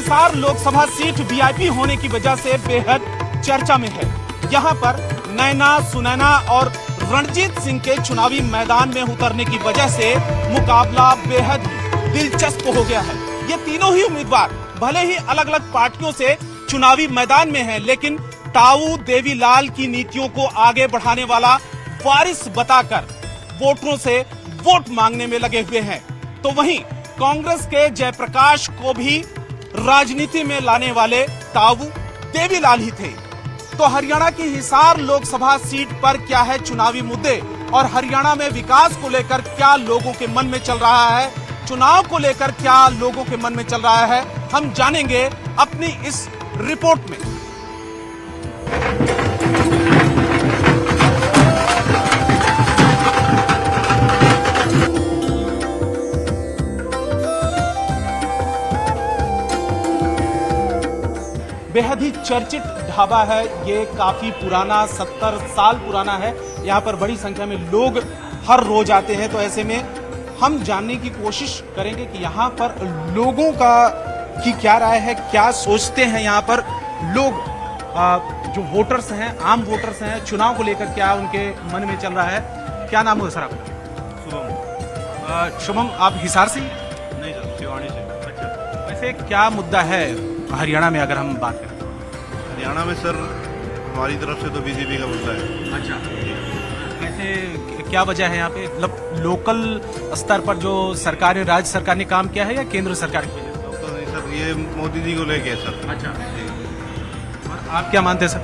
Hisar Lok Sabha seat VIP होने की वजह से बेहद चर्चा में है। यहाँ पर नैना सुनैना और रणजीत सिंह के चुनावी मैदान में उतरने की वजह से मुकाबला बेहद दिलचस्प हो गया है। ये तीनों ही उम्मीदवार भले ही अलग अलग पार्टियों से चुनावी मैदान में हैं, लेकिन ताऊ देवीलाल की नीतियों को आगे बढ़ाने वाला वारिस बताकर वोटरों से वोट मांगने में लगे हुए हैं। तो वहीं कांग्रेस के जयप्रकाश को भी राजनीति में लाने वाले ताऊ देवीलाल ही थे। तो हरियाणा की हिसार लोकसभा सीट पर क्या है चुनावी मुद्दे और हरियाणा में विकास को लेकर क्या लोगों के मन में चल रहा है, चुनाव को लेकर क्या लोगों के मन में चल रहा है, हम जानेंगे अपनी इस रिपोर्ट में। बेहद ही चर्चित ढाबा है ये, काफी पुराना 70 साल पुराना है। यहाँ पर बड़ी संख्या में लोग हर रोज आते हैं। तो ऐसे में हम जानने की कोशिश करेंगे कि यहाँ पर लोगों की क्या राय है, क्या सोचते हैं यहाँ पर लोग, जो वोटर्स हैं, आम वोटर्स हैं, चुनाव को लेकर क्या उनके मन में चल रहा है। क्या नाम है सर आपका? शुभम। शुभम, आप हिसार से? नहीं सर, सिवानी से। अच्छा, वैसे क्या मुद्दा है हरियाणा में अगर हम बात करें? हरियाणा में सर हमारी तरफ से तो बीजेपी का मुद्दा है। अच्छा, वैसे क्या वजह है यहाँ पे, मतलब लोकल स्तर पर जो सरकार, राज्य सरकार ने काम किया है या केंद्र सरकार की वजह से? तो नहीं सर, ये मोदी जी को लेके है सर। अच्छा, और आप क्या मानते हैं सर?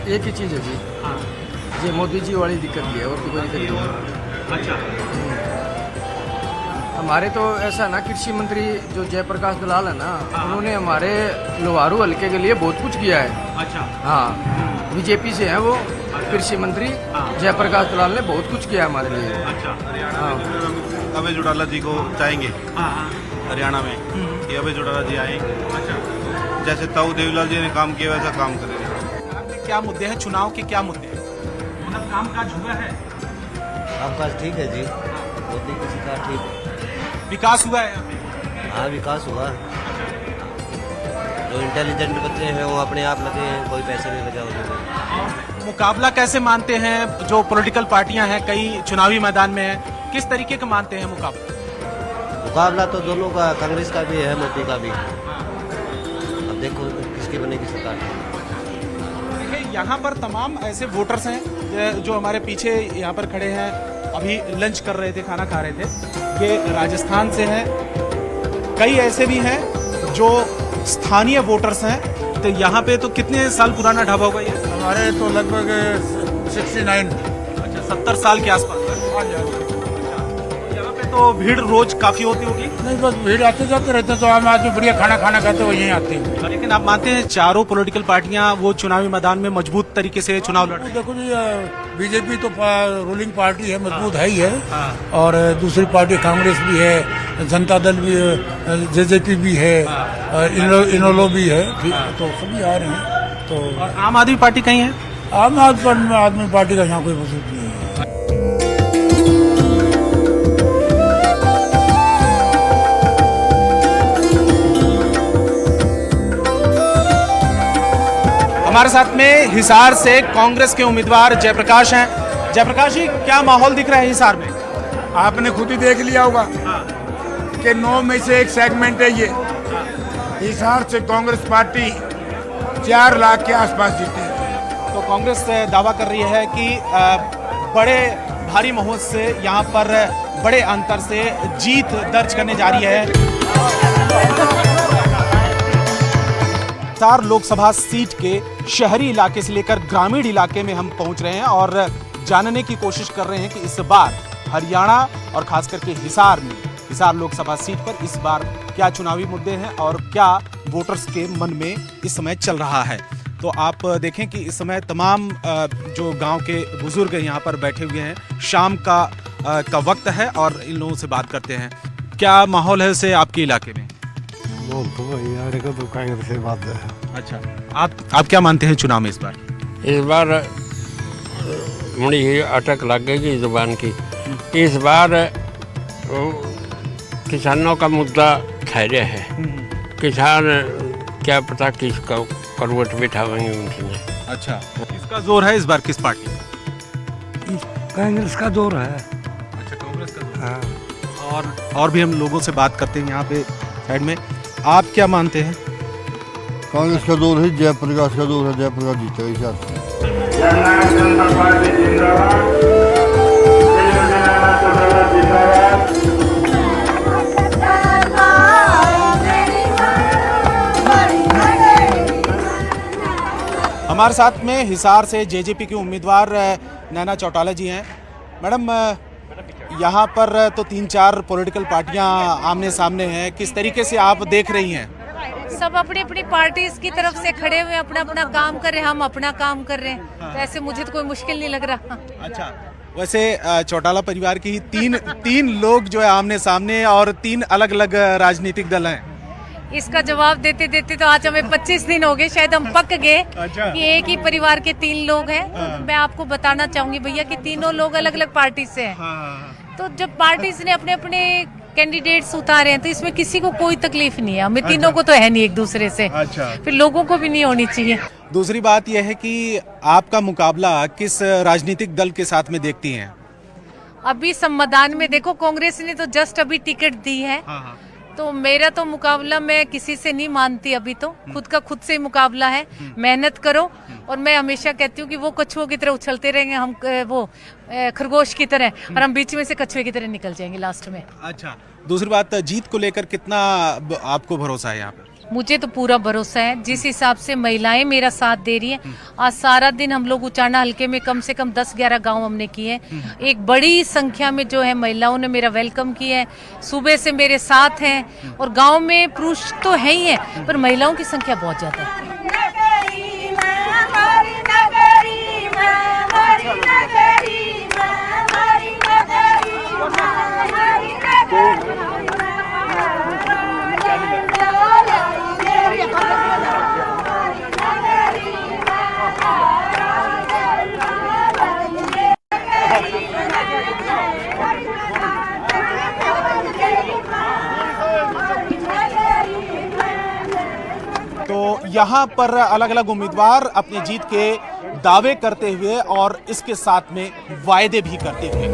एक ही चीज़ है जी, हाँ। ये मोदी जी वाली दिक्कत भी है और कोई दिक्कत नहीं है। अच्छा, हमारे तो ऐसा ना, कृषि मंत्री जो जयप्रकाश दलाल है ना, हाँ। उन्होंने हमारे लोहारू हल्के के लिए बहुत कुछ किया है। अच्छा, हाँ, बीजेपी से हैं वो कृषि मंत्री हाँ। जयप्रकाश दलाल ने बहुत कुछ किया हमारे लिए। अच्छा, हरियाणा अभय चौटाला जी को चाहेंगे हाँ, हरियाणा में कि अभय चौटाला जी आए, अच्छा। जैसे ताऊ देवीलाल जी ने काम किया वैसा काम करेंगे। सरकार के क्या मुद्दे हैं, चुनाव के क्या मुद्दे हैं, मतलब कामकाज हुआ है? कामकाज ठीक है जी, मोदी की सरकार ठीक है। विकास हुआ है यहाँ पे? हाँ, विकास हुआ। जो इंटेलिजेंट बच्चे हैं वो अपने आप लगे हैं, कोई पैसे नहीं लगा उन्होंने। मुकाबला कैसे मानते हैं, जो पॉलिटिकल पार्टियां हैं कई चुनावी मैदान में हैं, किस तरीके का मानते हैं मुकाबला? मुकाबला तो दोनों का, कांग्रेस का भी है, मोदी का भी। अब देखो किसकी बनेगी सरकार। देखिए, यहाँ पर तमाम ऐसे वोटर्स हैं जो हमारे पीछे यहाँ पर खड़े हैं, अभी लंच कर रहे थे, खाना खा रहे थे। ये राजस्थान से हैं, कई ऐसे भी हैं जो स्थानीय वोटर्स हैं। तो यहाँ पे तो कितने साल पुराना ढाबा होगा ये? हमारे तो लगभग 69। अच्छा, 70 साल के आसपास। यहाँ पे तो भीड़ रोज काफी होती होगी? नहीं, बस भीड़ आते जाते रहते, तो हम आदमी बढ़िया खाना खाना खाते हुए यहीं आते हैं। लेकिन आप मानते हैं चारों पॉलिटिकल पार्टियां वो चुनावी मैदान में मजबूत तरीके से चुनाव लड़ रही हैं? देखो जी, बीजेपी तो रूलिंग पार्टी है, मजबूत है ही है। हाँ। और दूसरी पार्टी कांग्रेस भी है, जनता दल भी है, जेजेपी भी है, इनोलो भी है। तो सभी आ रहे हैं। तो और आम आदमी पार्टी कहीं है? आम आदमी पार्टी का यहाँ कोई वजूद नहीं है। हमारे साथ में हिसार से कांग्रेस के उम्मीदवार जयप्रकाश हैं। जयप्रकाश जी, क्या माहौल दिख रहा है हिसार में? आपने खुद ही देख लिया होगा कि 9 में से एक सेगमेंट है ये। हिसार से कांग्रेस पार्टी 4 लाख के आसपास जीती। तो कांग्रेस दावा कर रही है कि बड़े भारी महोत्सव से यहाँ पर बड़े अंतर से जीत दर्ज करने जा रही है। हिसार लोकसभा सीट के शहरी इलाके से लेकर ग्रामीण इलाके में हम पहुंच रहे हैं और जानने की कोशिश कर रहे हैं कि इस बार हरियाणा और खास करके हिसार में, हिसार लोकसभा सीट पर इस बार क्या चुनावी मुद्दे हैं और क्या वोटर्स के मन में इस समय चल रहा है। तो आप देखें कि इस समय तमाम जो गांव के बुजुर्ग यहाँ पर बैठे हुए हैं, शाम का वक्त है और इन लोगों से बात करते हैं। क्या माहौल है उसे आपके इलाके में? तो कांग्रेस से बात है। अच्छा, आप क्या मानते हैं चुनाव में इस बार? इस बार मुड़ी अटक लग गई जुबान की। इस बार किसानों का मुद्दा खैर है, किसान क्या पता किसका करवट बिठावेंगे उनसे। अच्छा, किसका जोर है इस बार, किस पार्टी का? कांग्रेस का दौर है। अच्छा, कांग्रेस का जोर। हाँ, और भी हम लोगों से बात करते हैं यहाँ पे साइड में। आप क्या मानते हैं? कांग्रेस का दौर है, जयप्रकाश का दौर है, जयप्रकाश जीतेगा इस हिसाब से। जननायक जनता पार्टी जिंदाबाद। हमारे साथ में हिसार से जेजेपी के उम्मीदवार नैना चौटाला जी हैं। मैडम, यहाँ पर तो 3-4 पॉलिटिकल पार्टियाँ आमने सामने हैं, किस तरीके से आप देख रही हैं? सब अपनी अपनी पार्टीज की तरफ से खड़े हुए अपना अपना काम कर रहे हैं, हम अपना काम कर रहे हैं, तो ऐसे मुझे तो कोई मुश्किल नहीं लग रहा। अच्छा, वैसे चौटाला परिवार की ही तीन लोग जो है आमने सामने और 3 अलग अलग राजनीतिक दल हैं। इसका जवाब देते देते तो आज हमें 25 दिन हो गए, शायद हम पक गए अच्छा। कि एक ही परिवार के 3 लोग हैं। तो मैं आपको बताना चाहूंगी भैया कि तीनों लोग अलग अलग पार्टी से हैं। तो जब पार्टीज ने अपने अपने कैंडिडेट्स उतारे हैं तो इसमें किसी को कोई तकलीफ नहीं है, हमें तीनों को तो है नहीं एक दूसरे से। अच्छा। फिर लोगों को भी नहीं होनी चाहिए। दूसरी बात यह है कि आपका मुकाबला किस राजनीतिक दल के साथ में देखती हैं? अभी संविधान में देखो, कांग्रेस ने तो जस्ट अभी टिकट दी है, तो मेरा तो मुकाबला मैं किसी से नहीं मानती। अभी तो खुद का खुद से ही मुकाबला है। मेहनत करो, और मैं हमेशा कहती हूँ कि वो कछुओं की तरह उछलते रहेंगे, हम वो खरगोश की तरह, और हम बीच में से कछुए की तरह निकल जाएंगे लास्ट में। अच्छा, दूसरी बात, जीत को लेकर कितना आपको भरोसा है यहाँ पे? मुझे तो पूरा भरोसा है। जिस हिसाब से महिलाएं मेरा साथ दे रही हैं, आज सारा दिन हम लोग उचाना हल्के में कम से कम 10-11 गांव हमने किए। एक बड़ी संख्या में जो है महिलाओं ने मेरा वेलकम किया है, सुबह से मेरे साथ हैं। और गांव में पुरुष तो है ही है, पर महिलाओं की संख्या बहुत ज्यादा है। तो यहाँ पर अलग अलग उम्मीदवार अपनी जीत के दावे करते हुए और इसके साथ में वायदे भी करते हुए।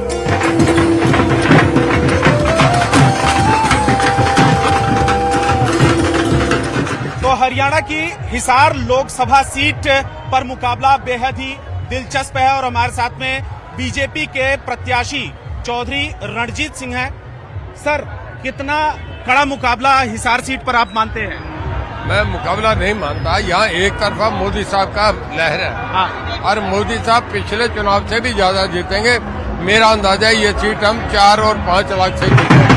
तो हरियाणा की हिसार लोकसभा सीट पर मुकाबला बेहद ही दिलचस्प है और हमारे साथ में बीजेपी के प्रत्याशी चौधरी रणजीत सिंह हैं। सर, कितना कड़ा मुकाबला हिसार सीट पर आप मानते हैं? मैं मुकाबला नहीं मानता। यहाँ एक तरफा मोदी साहब का लहर है, और मोदी साहब पिछले चुनाव से भी ज्यादा जीतेंगे। मेरा अंदाजा है ये सीट हम 4 और 5 लाख से जीतेंगे।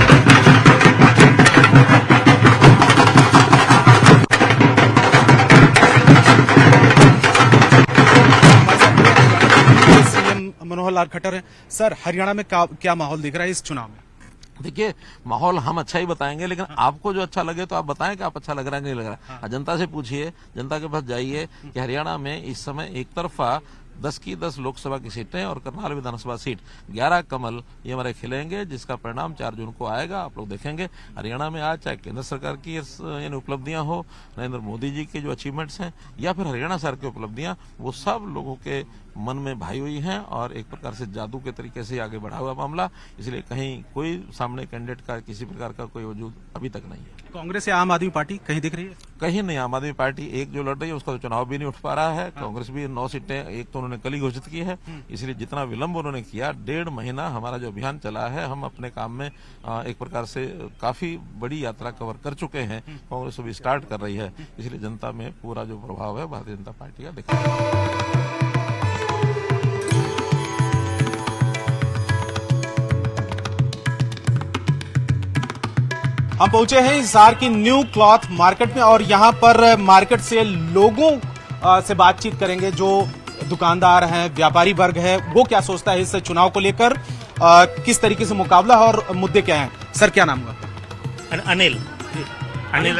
सीएम मनोहर लाल खट्टर हैं। सर, हरियाणा में क्या माहौल दिख रहा है इस चुनाव में? देखिए, माहौल हम अच्छा ही बताएंगे, लेकिन आपको जो अच्छा लगे तो आप बताएं कि आप अच्छा लग रहा है नहीं लग रहा है। जनता से पूछिए, जनता के पास जाइए कि हरियाणा में इस समय एक तरफा 10 की 10 लोकसभा की सीटें और करनाल विधानसभा सीट 11 कमल ये हमारे खिलेंगे, जिसका परिणाम 4 जून को आएगा। आप लोग देखेंगे हरियाणा में आज चाहे केंद्र सरकार की उपलब्धियां हो, नरेंद्र मोदी जी के जो अचीवमेंट्स हैं, या फिर हरियाणा सरकार की उपलब्धियां, वो सब लोगों के मन में भाई हुई हैं और एक प्रकार से जादू के तरीके से आगे बढ़ा हुआ मामला। इसलिए कहीं कोई सामने कैंडिडेट का किसी प्रकार का कोई वजूद अभी तक नहीं है। कांग्रेस या आम आदमी पार्टी कहीं दिख रही है? कहीं नहीं। आम आदमी पार्टी एक जो लड़ रही है उसका तो चुनाव भी नहीं उठ पा रहा है। कांग्रेस भी 9 सीटें एक तो उन्होंने कल ही घोषित की है, इसलिए जितना विलंब उन्होंने किया, 1.5 महीना हमारा जो अभियान चला है, हम अपने काम में एक प्रकार से काफी बड़ी यात्रा कवर कर चुके हैं। कांग्रेस अभी स्टार्ट कर रही है, इसलिए जनता में पूरा जो प्रभाव है भारतीय जनता पार्टी का दिख रहा है। हम पहुंचे हैं हिसार की न्यू क्लॉथ मार्केट में और यहाँ पर मार्केट से लोगों से बातचीत करेंगे। जो दुकानदार हैं, व्यापारी वर्ग है, वो क्या सोचता है इस चुनाव को लेकर, किस तरीके से मुकाबला है और मुद्दे क्या हैं। सर, क्या नाम हुआ? अनिल।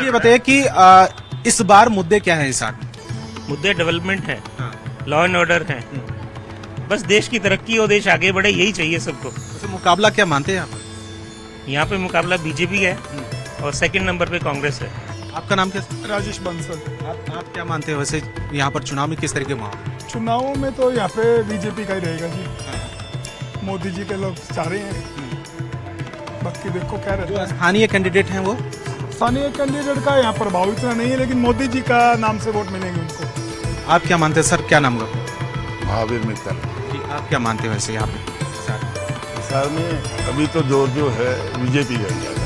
ये बताइए कि इस बार मुद्दे क्या हैं हिसार में? मुद्दे डेवलपमेंट है, लॉ एंड ऑर्डर है, बस देश की तरक्की और देश आगे बढ़े, यही चाहिए सबको। तो मुकाबला क्या मानते हैं आप? यहाँ पे मुकाबला बीजेपी है और सेकंड नंबर पे कांग्रेस है। आपका नाम क्या है? राजेश बंसल। आप क्या मानते हो वैसे यहाँ पर चुनाव में किस तरह के माहौल? चुनावों में तो यहाँ पे बीजेपी का ही रहेगा जी। मोदी जी के लोग चाह रहे हैं, बाकी देखो क्या रहता है। स्थानीय कैंडिडेट हैं वो? स्थानीय कैंडिडेट का यहाँ प्रभाव इतना नहीं है, लेकिन मोदी जी का नाम से वोट मिलेंगे उनको। आप क्या मानते हैं सर, क्या नाम का? महावीर मित्तल। आप क्या मानते हो वैसे यहाँ पे? सर में अभी तो जोर जो है बीजेपी का ही है।